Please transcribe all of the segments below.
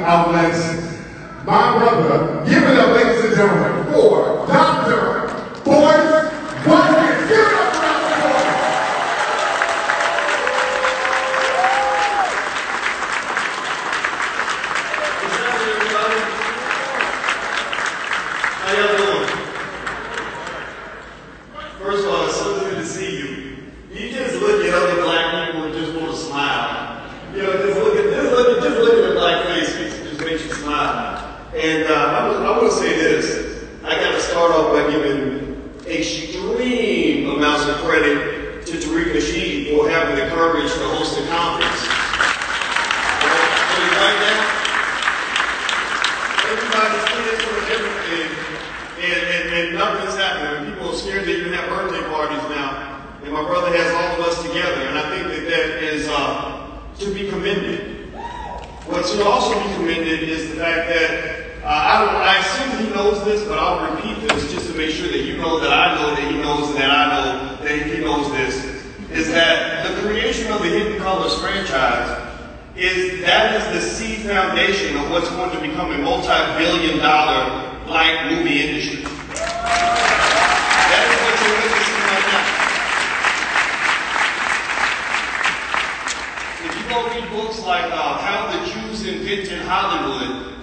outlets. My brother, give it up, ladies and gentlemen, for Dr. Boyce Watkins. Give it up for Dr. Boyce. What's happening, everybody? How y'all doing? First of all, it's so good to see you. You just look at other black people and just want to smile. You know, just look at the black faces. It just makes you smile. And I want to say this. I got to start off by giving extreme amounts of credit to Tariq and Nasheed for having the courage to host a conference. Right now, everybody's kids doing everything, and nothing's happening. People are scared to even have birthday parties now. And my brother has all of us together, and I think that is to be commended. What should also be commended is the fact that I assume he knows this, but I'll repeat this just to make sure that you know that I know that he knows that I know that he knows this, is that the creation of the Hidden Colors franchise is the seed foundation of what's going to become a multi-billion-dollar black movie industry. That is what you're witnessing right now. If you go read books like How the Jews Invented Hollywood,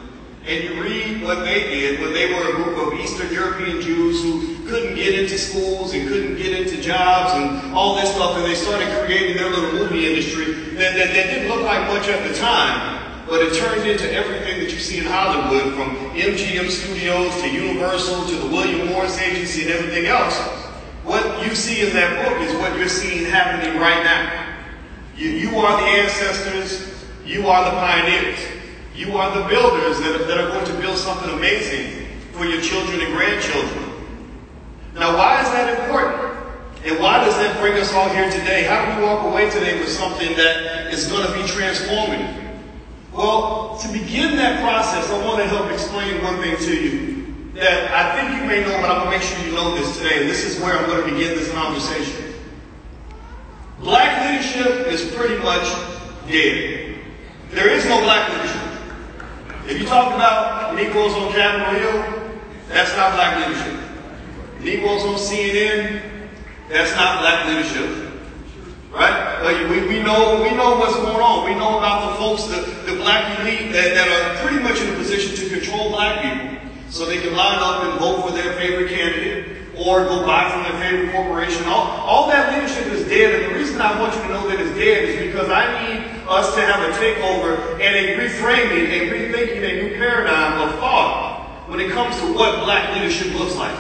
and you read what they did when they were a group of Eastern European Jews who couldn't get into schools and couldn't get into jobs and all this stuff, and they started creating their little movie industry that didn't look like much at the time, but it turned into everything that you see in Hollywood, from MGM Studios to Universal to the William Morris Agency and everything else. What you see in that book is what you're seeing happening right now. You are the ancestors, you are the pioneers. You are the builders that are going to build something amazing for your children and grandchildren. Now, why is that important? And why does that bring us all here today? How do we walk away today with something that is going to be transformative? Well, to begin that process, I want to help explain one thing to you that I think you may know, but I'm going to make sure you know this today. And this is where I'm going to begin this conversation. Black leadership is pretty much dead. There is no black leadership. If you talk about Negroes on Capitol Hill, that's not black leadership. Negroes on CNN, that's not black leadership. Right? We know what's going on. We know about the folks, the black elite that are pretty much in a position to control black people. So they can line up and vote for their favorite candidate or go buy from their favorite corporation. All that leadership is dead. And the reason I want you to know that it's dead is because I need us to have a takeover and a reframing, a rethinking, a new paradigm of thought when it comes to what black leadership looks like.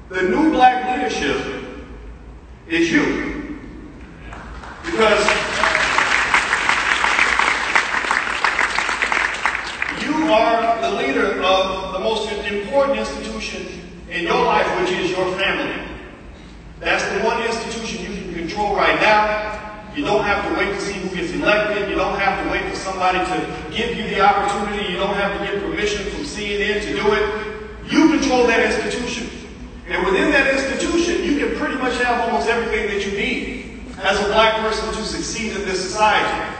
The new black leadership is you. Because you are the leader of the most important institution in your life, which is your family. That's the one institution you can control right now. You don't have to wait to see who gets elected. You don't have to wait for somebody to give you the opportunity. You don't have to get permission from CNN to do it. You control that institution. And within that institution, you can pretty much have almost everything that you need as a black person to succeed in this society.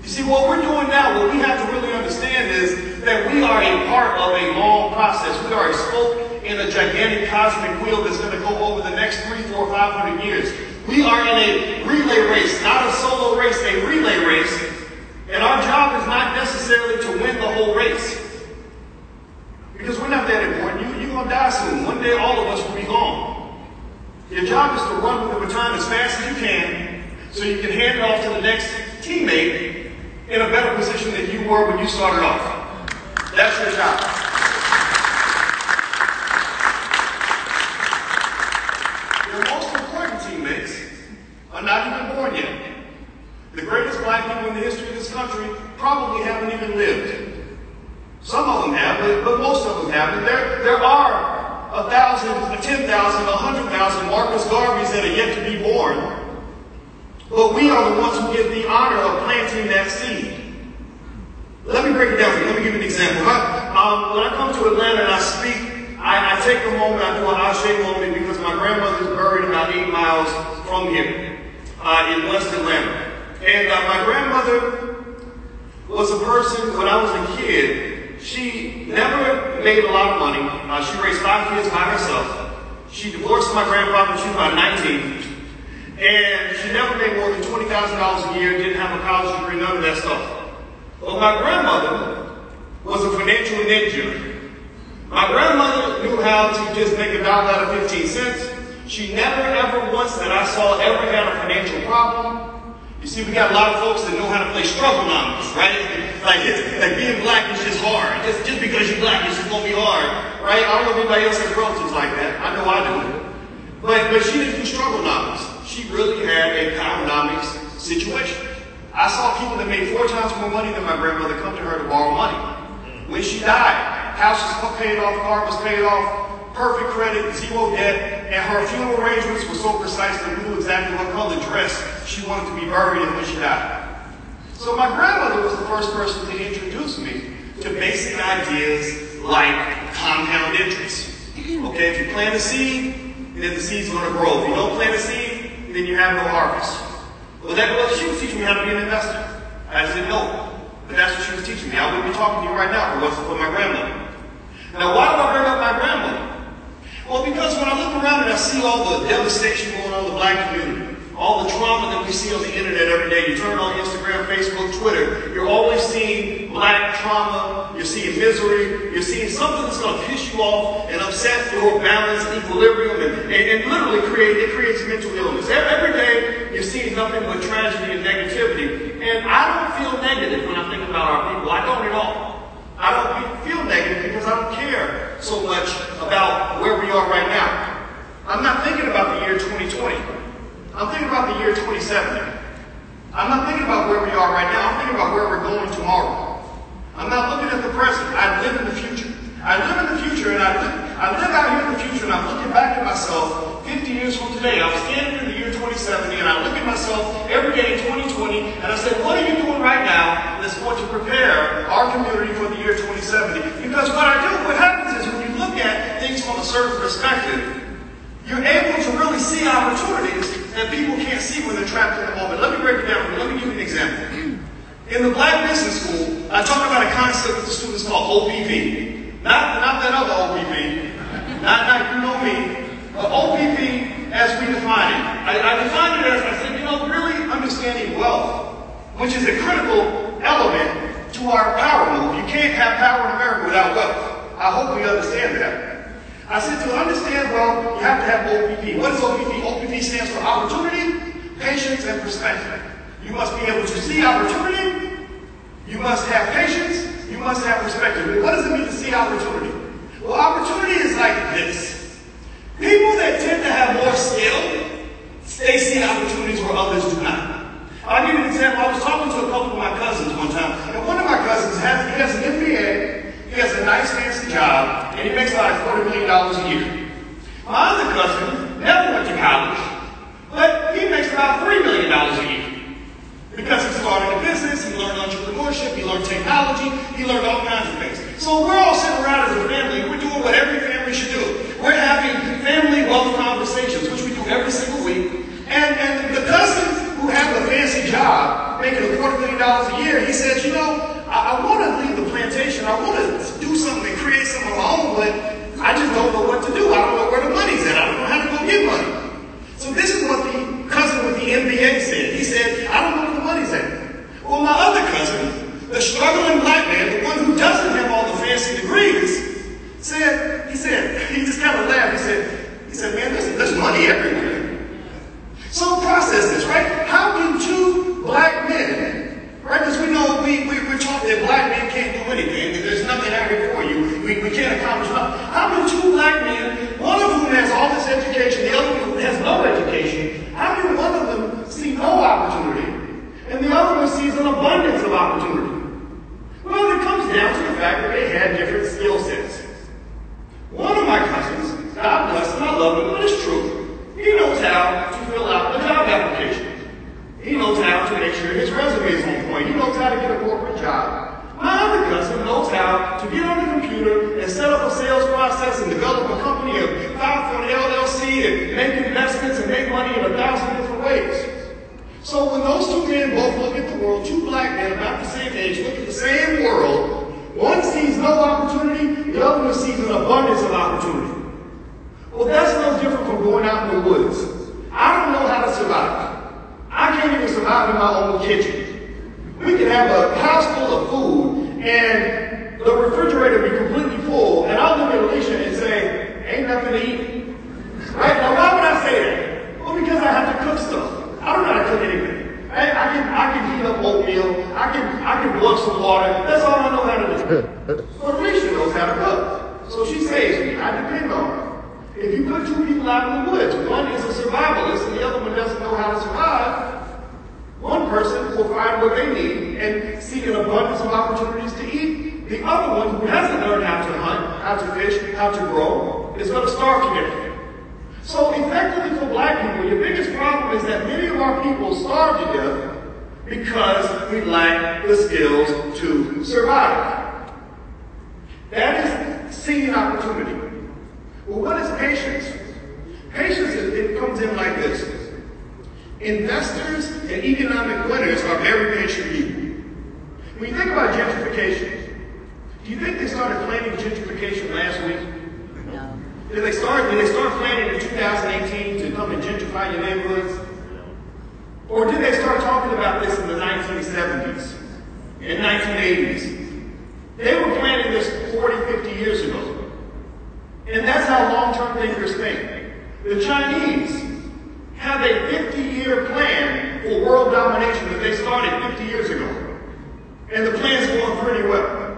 You see, what we're doing now, what we have to really understand is that we are a part of a long process. We are a spoke in a gigantic cosmic wheel that's going to go over the next 300, 400, 500 years. We are in a relay race, not a solo race, a relay race. And our job is not necessarily to win the whole race. Because we're not that important. You're going to die soon. One day all of us will be gone. Your job is to run with the baton as fast as you can so you can hand it off to the next teammate in a better position than you were when you started off. That's your job. Your most important teammates are not even born yet. The greatest black people in the history of this country probably haven't even lived. Some of them have, but most of them haven't. There are 1,000, 10,000, 100,000 Marcus Garveys that are yet to be born. But we are the ones who get the honor of planting that seed. Let me break it down for you. Let me give you an example. When I come to Atlanta and I speak, I take a moment, I do an Ashe moment because my grandmother is buried about 8 miles from here in West Atlanta. And my grandmother was a person, when I was a kid, she never made a lot of money. She raised 5 kids by herself. She divorced my grandfather when she was about 19. And she never made more than $20,000 a year, didn't have a college degree, none of that stuff. But my grandmother was a financial ninja. My grandmother knew how to just make $1 out of 15 cents. She never, ever once that I saw ever had a financial problem. You see, we got a lot of folks that know how to play struggle numbers, right? Like being black is just hard. Just because you're black, it's just gonna be hard, right? I don't know if anybody else has relatives like that. I know I do. But she didn't do struggle numbers. She really had a powernomics situation. I saw people that made 4 times more money than my grandmother come to her to borrow money. When she died, house was paid off, car was paid off, perfect credit, 0 debt, and her funeral arrangements were so precise that we knew exactly what color dress she wanted to be buried in when she died. So my grandmother was the first person to introduce me to basic ideas like compound interest. Okay, if you plant a seed, then the seed's going to grow. If you don't plant a seed, then you have no harvest. Well, she was teaching me how to be an investor. I just didn't know. But that's what she was teaching me. I wouldn't be talking to you right now if it wasn't for my grandmother. Now, why do I bring up my grandmother? Well, because when I look around and I see all the devastation going on in the black community, all the trauma that we see on the internet every day, you turn on Instagram, Facebook, Twitter, you're always seeing black trauma, you're seeing misery, you're seeing something that's going to piss you off and upset your balance, equilibrium, and literally creates mental illness. Every day you're seeing nothing but tragedy and negativity. And I don't feel negative when I think about our people. I don't at all. I don't feel negative because I don't care so much about where we are right now. I'm not thinking about the year 2020. I'm thinking about the year 2070. I'm not thinking about where we are right now. I'm thinking about where we're going tomorrow. I'm not looking at the present. I live in the future. I live in the future, and I live out here in the future, and I'm looking back at myself 50 years from today. I'm standing in the year 2070, and I look at myself every day in 2020, and I say, what are you doing right now that's going to prepare our community for the year 2070? Because what happens is when you look at things from a certain perspective, you're able to really see opportunities that people can't see when they're trapped in the moment. Let me break it down. Let me give you an example. In the Black Business School, I talk about a concept that the students call OPP. Not that other OPP. Not you know me. But OPP as we define it. I define it as, I said, really understanding wealth, which is a critical element to our power move. You can't have power in America without wealth. I hope we understand that. I said to understand wealth, you have to have OPP. What is OPP? OPP stands for opportunity, patience, and perspective. You must be able to see opportunity. You must have patience. You must have perspective. What does it mean to see opportunity? Well, opportunity is like this. People that tend to have more skill, they see opportunities where others do not. I'll give you an example. I was talking to a couple of my cousins one time, and one of my cousins has an MBA, he has a nice fancy job, and he makes like $40 million a year. My other cousin never went to college, but he makes about $3 million a year. Because he started a business, he learned entrepreneurship, he learned technology, he learned all kinds of things. So we're all sitting around as a family, we're doing what every family should do. We're having family wealth conversations, which we do every single week. And the cousin who has a fancy job, making $250,000 a year, he said, I want to leave the plantation, I want to do something and create something of my own, but I just don't know what to do. I don't know where the money's at. I don't know how to go get money. So this is what the cousin with the MBA said. He said, I don't know where the money's at. Well, my other cousin, the struggling black man, the one who doesn't have all the fancy degrees, he just kind of laughed. He said, man, there's money everywhere. So process this, right? How can 2 black men, right? Because we know we're taught that black men can't do anything. There's nothing out here for you. We can't accomplish nothing. How can 2 black men, one of whom has all this education, the other one has no education, how can one of them see no opportunity and the other one sees an abundance of opportunity? Well, it comes down to the fact that they had different skill sets. One of my cousins, God bless him, I love him, but it's true. He knows how to fill out a job application. He knows how to make sure his resume is on point. He knows how to get a corporate job. My other cousin knows how to get on the computer and set up a sales process and develop a company and file for an LLC and make investments and make money in 1,000 different ways. So when those two men both look at the world, two black men about the same age, look at the same world, one sees no opportunity, the other one sees an abundance of opportunity. Well, that's no different from going out in the woods. I don't know how to survive. I can't even survive in my own kitchen. We can have a house full of food and the refrigerator be completely full, and I'll look at Alicia and say, ain't nothing to eat. Right? Now, why would I say that? Well, because I have to cook stuff. I don't know how to cook anything. I can heat up oatmeal. I can boil some water. That's all I know how to do. But Alicia knows how to cook. So she saves me. I depend on her. If you put two people out in the woods, one is a survivalist and the other one doesn't know how to survive, one person will find what they need and seek an abundance of opportunities to eat. The other one, who hasn't learned how to hunt, how to fish, how to grow, is going to starve to death. So effectively for black people, your biggest problem is that many of our people starve to death because we lack the skills to survive. That is seeing opportunity. Well, what is patience? Patience, it comes in like this. Investors and economic winners are very patient people. When you think about gentrification, do you think they started planning gentrification last week? No. Did they start planning in 2018 to come and gentrify your neighborhoods? Or did they start talking about this in the 1970s and 1980s? They were planning this 40, 50 years ago. And that's how long-term thinkers think. The Chinese have a 50-year plan for world domination that they started 50 years ago. And the plan's going pretty well.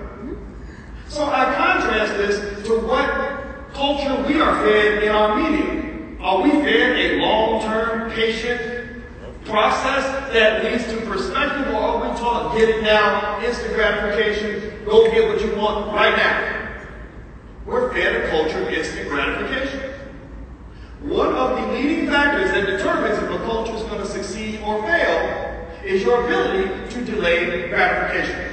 So I contrast this to what culture we are fed in our media. Are we fed a long-term, patient process that leads to perspective, or are we taught get it now, instant gratification, go get what you want right now? We're fed a culture of instant gratification. One of the leading factors that determines if a culture is going to succeed or fail is your ability to delay gratification.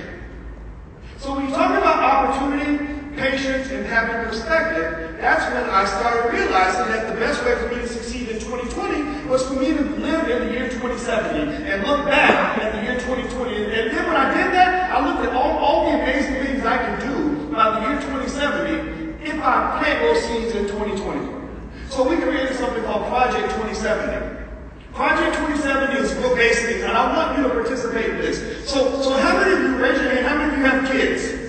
So when you talk about opportunity, patience, and having perspective, that's when I started realizing that the best way for me to succeed in 2020 was for me to live in the year 2070 and look back at the year 2020. And then when I did that, I looked at all the amazing things I can do by the year 2070 if I plant those seeds in 2020. So we created something called Project 2070. Project 2070 is real basic, and I want you to participate in this. So how many of you, raise your hand, how many of you have kids?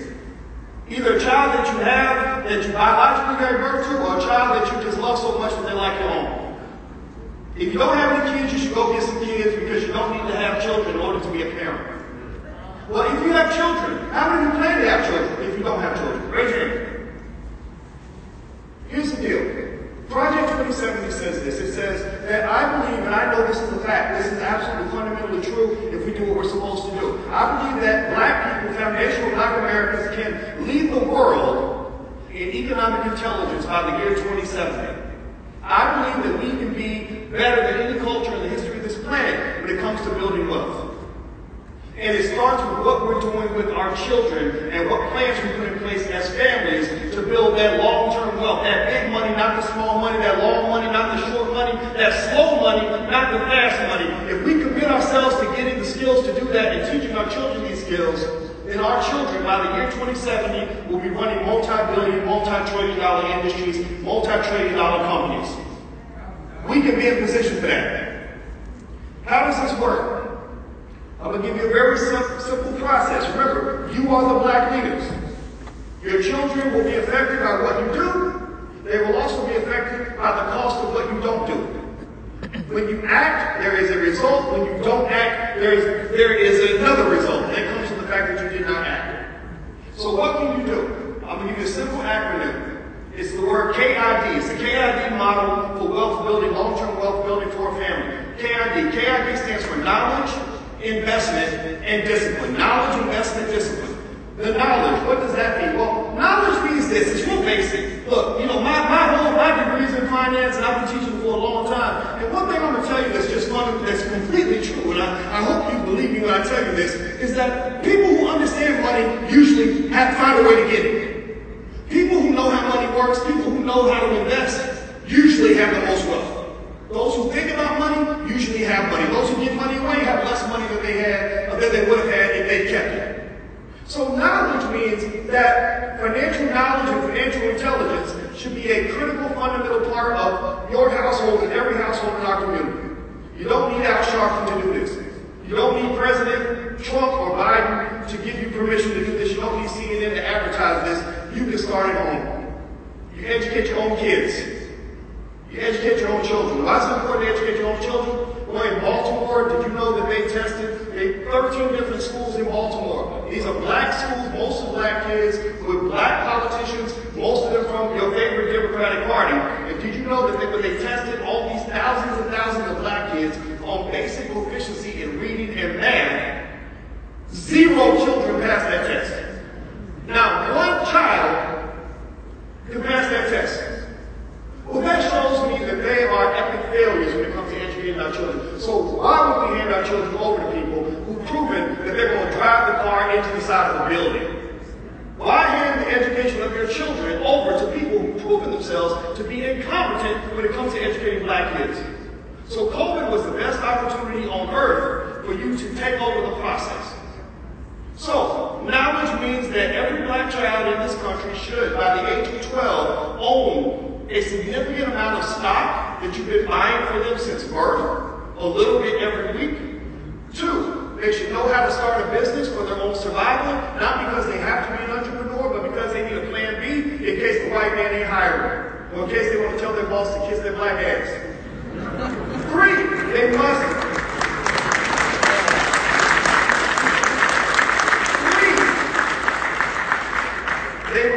Either a child that you have, that you biologically gave birth to, or a child that you just love so much that they're like your own. If you don't have any kids, you should go get some kids because you don't need to have children in order to be a parent. Well, if you have children, how many of you plan to have children if you don't have children? Raise your hand. Here's the deal. Project 2070 says this. It says that I believe, and I know this is a fact, this is absolutely fundamentally true if we do what we're supposed to do. I believe that black people, foundational black Americans, can lead the world in economic intelligence by the year 2070. I believe that we can be better than any culture in the history of this planet when it comes to building wealth. And it starts with what we're doing with our children and what plans we put in place as families to build that long-term wealth, that big money, not the small money, that long money, not the short money, that slow money, not the fast money. If we commit ourselves to getting the skills to do that and teaching our children these skills, then our children, by the year 2070, will be running multi-billion, multi-trillion dollar industries, multi-trillion dollar companies. We can be in position for that. How does this work? I'm going to give you a very simple process. Remember, you are the black leaders. Your children will be affected by what you do. They will also be affected by the cost of what you don't do. When you act, there is a result. When you don't act, there is another result. And that comes from the fact that you did not act. So what can you do? I'm going to give you a simple acronym. It's the word KID. It's the KID model for wealth building, long-term wealth building for a family. KID. KID stands for knowledge, investment, and discipline. Knowledge, investment, discipline. The knowledge, what does that mean? Well, knowledge means this. It's real basic. Look, my degree is in finance, and I've been teaching for a long time. And one thing I'm going to tell you that's completely true, and I hope you believe me when I tell you this, is that people who understand money usually find a way to get it. People who know how money works, people who know how to invest, usually have the most wealth. Those who think about money usually have money. Those who give money away So knowledge means that financial knowledge and financial intelligence should be a critical, fundamental part of your household and every household in our community. You don't need Al Sharpton to do this. You don't need President Trump or Biden to give you permission to do this. You don't need CNN to advertise this. You can start at home. You educate your own kids. You educate your own children. Why is it important to educate your own children? Well, in Baltimore, did you know that they tested 13 different schools in Baltimore? These are black schools, most of black kids, with black politicians, most of them from your favorite Democratic Party. And did you know that when they tested all these thousands and thousands of black kids on basic proficiency in reading and math, 0 children passed that test. Now, 1 child can pass that test. Well, that shows me that they are epic failures when it comes to educating our children. So why would we hand our children over to people who've proven that they're going to drive the car into the side of the building? Why hand the education of your children over to people who've proven themselves to be incompetent when it comes to educating black kids? So COVID was the best opportunity on earth for you to take over the process. So knowledge means that every black child in this country should, by the age of 12, own a significant amount of stock that you've been buying for them since birth, a little bit every week. 2, they should know how to start a business for their own survival, not because they have to be an entrepreneur, but because they need a plan B in case the white man ain't hiring, or in case they want to tell their boss to kiss their black ass. 3, they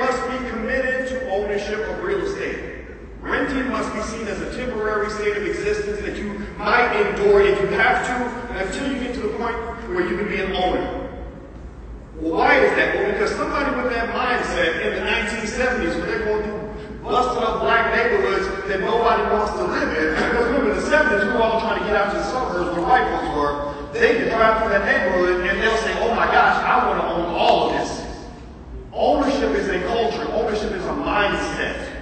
must be committed to ownership of real estate. Renting must be seen as a temporary state of existence that you might endure if you have to, until you get to the point where you can be an owner. Well, why is that? Well, because somebody with that mindset in the 1970s, when they're going through busting up black neighborhoods that nobody wants to live in, because remember in the 70s, we were all trying to get out to the suburbs where white folks were, they could drive through that neighborhood and they'll say, oh my gosh, I want to own all of this. Ownership is a culture. Ownership is a mindset.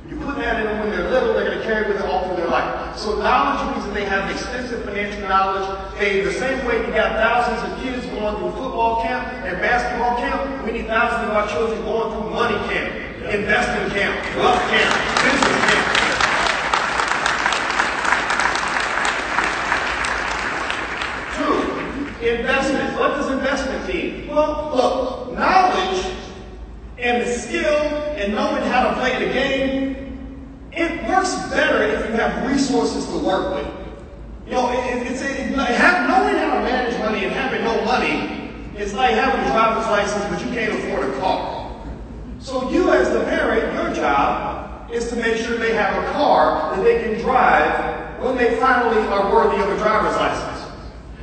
You put that in them when they're little, they're going to carry with it all through their life. So knowledge means that they have extensive financial knowledge. They, the same way you got thousands of kids going through football camp and basketball camp, we need thousands of our children going through money camp, investing camp, wealth camp, business camp. Investment. What does investment mean? Well, look, knowledge and the skill and knowing how to play the game, it works better if you have resources to work with. You know, knowing how to manage money and having no money, it's like having a driver's license, but you can't afford a car. So you as the parent, your job is to make sure they have a car that they can drive when they finally are worthy of a driver's license.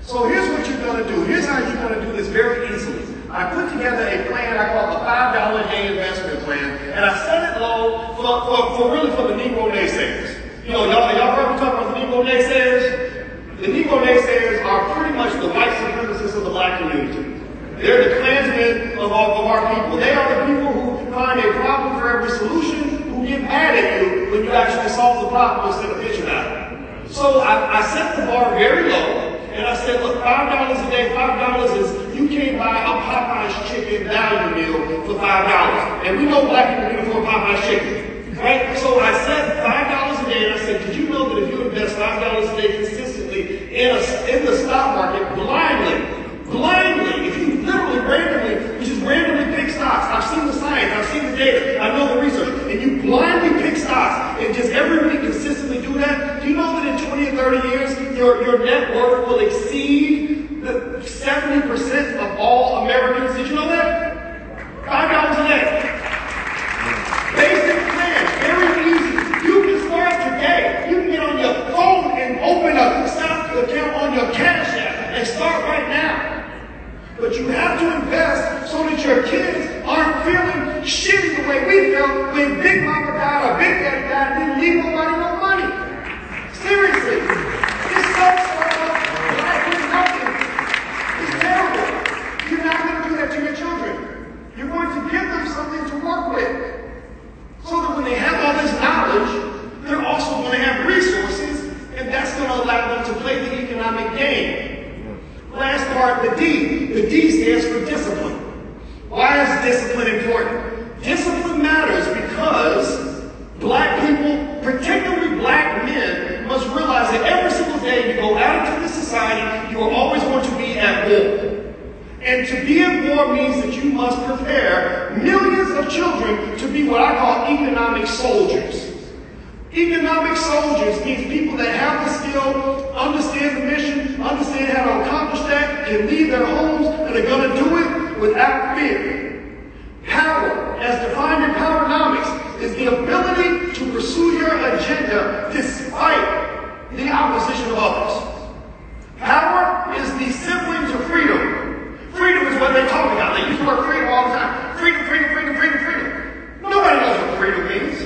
So here's what you're going to do. Here's how you're going to do this very easily. I put together a plan I call the $5 a day investment plan, and I set it low for the Negro naysayers. You know, y'all heard me talk about the Negro naysayers? The Negro naysayers are pretty much the white supremacists of the black community. They're the Klansmen of our people. They are the people who find a problem for every solution, who get mad at you when you actually solve the problem instead of bitching at it. So I set the bar very low. And I said, look, $5 a day, $5 is, you can't buy a Popeye's chicken value meal for $5. And we know black people can afford Popeye's chicken, right? So I said $5 a day, and I said, did you know that if you invest $5 a day consistently in the stock market blindly, if you literally randomly, you just randomly pick stocks. I've seen the science, I've seen the data, I know the research, and you blindly pick stocks, and just every week consistently do that, do you know that in 20 or 30 years, your net worth will exceed the 70% of all Americans? Did you know that? $5 a day. Basic plan, very easy. You can start today. You can get on your phone and open a stock account on your Cash App and start right now. But you have to invest so that your kids aren't feeling shitty the way we felt when Big Mama died or Big Daddy died and didn't leave nobody no money. Seriously. It's so like it's nothing. It's terrible. You're not going to do that to your children. You're going to give them something to work with. So that when they have all this knowledge, they're also going to have resources, and that's going to allow them to play the economic game. Last part, the D. The D stands for discipline. Why more means that you must prepare millions of children to be what I call economic soldiers. Economic soldiers means people that have the skill, understand the mission, understand how to accomplish that, can leave their homes, and are going to do it without fear. Power, as defined in Powernomics, is the ability to pursue your agenda despite the opposition of others. Power is the siblings of freedom. Freedom is what they talk about. They use the word freedom all the time. Freedom, freedom, freedom, freedom, freedom. Nobody knows what freedom means.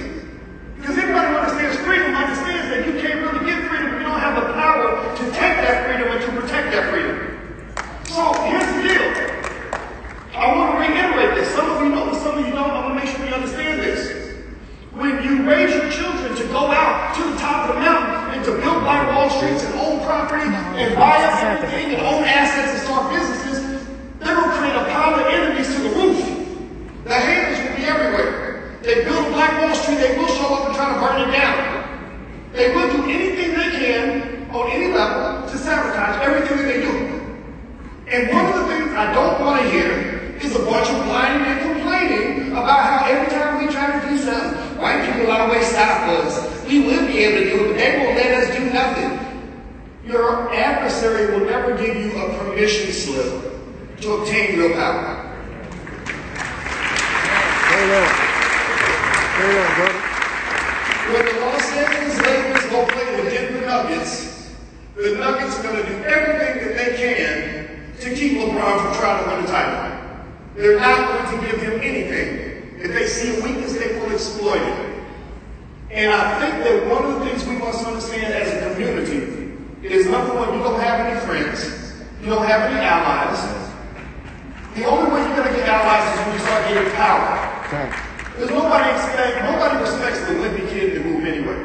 Because everybody who understands freedom understands that you can't really get freedom if you don't have the power to take that freedom and to protect that freedom. So here's the deal. I want to reiterate this. Some of you know this, some of you don't. I want to make sure you understand this. When you raise your children to go out to the top of the mountain and to build Black Wall Streets and own property and buy up everything and own assets and start businesses, they're going to create a pile of enemies to the roof. The haters will be everywhere. They build Black Wall Street, they will show up and try to burn it down. They will do anything they can on any level to sabotage everything that they do. And one of the things I don't want to hear is a bunch of whining and complaining about how every time we try to do something, white people always stop us. We will be able to do it, but they won't let us do nothing. Your adversary will never give you a permission slip to obtain real power. When the Los Angeles Lakers go play the Denver Nuggets, the Nuggets are going to do everything that they can to keep LeBron from trying to win the title. They're not going to give him anything. If they see a weakness, they will exploit it. And I think that one of the things we must understand as a community is, number one, you don't have any friends. You don't have any allies. The only way you're going to get allies is when you start getting power. Because nobody respects the wimpy kid that move anyway.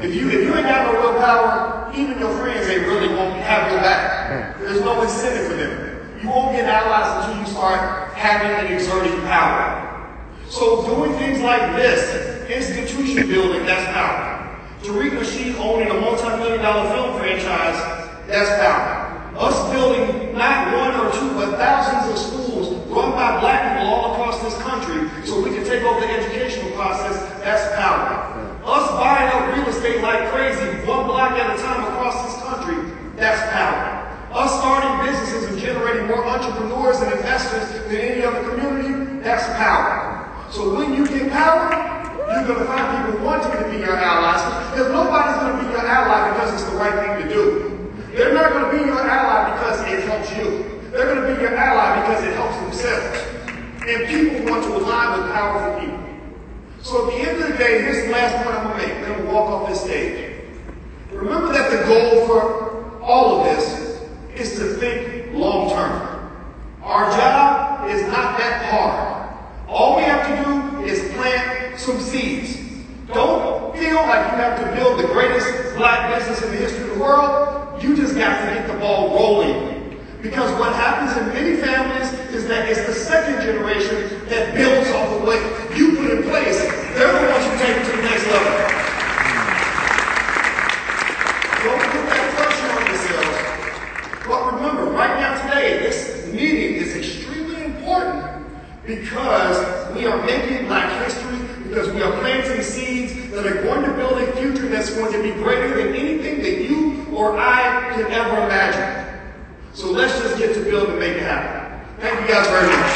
If you ain't got no real power, even your friends, they really won't have your back. There's no incentive for them. You won't get allies until you start having and exerting power. So doing things like this, institution building, that's power. Tariq Nasheed owning a multi-million-dollar film franchise, that's power. Us building not one or two, but thousands of schools run by Black people all across this country so we can take over the educational process, that's power. Us buying up real estate like crazy, one block at a time across this country, that's power. Us starting businesses and generating more entrepreneurs and investors than any other community, that's power. So when you get power, you're going to find people wanting to be your allies, because nobody's going to be your ally because it's the right thing to do. They're not going to be your ally because it helps you. They're going to be your ally because it helps themselves. And people want to align with powerful people. So at the end of the day, here's the last point I'm going to make. Then we'll walk off this stage. Remember that the goal for all of this is to think long term. Our job is not that hard. All we have to do is plant some seeds. Don't feel like you have to build the greatest Black business in the history of the world. You just got to get the ball rolling. Because what happens in many families is that it's the second generation that builds off of what you put in place. They're the ones who take it to the next level. Don't put that pressure on yourselves. But remember, right now today, this meeting is extremely important because we are making Black history, because we are planting seeds that are going to build a future that's going to be greater than anything that you or I can ever imagine. So let's just get to build and make it happen. Thank you guys very much.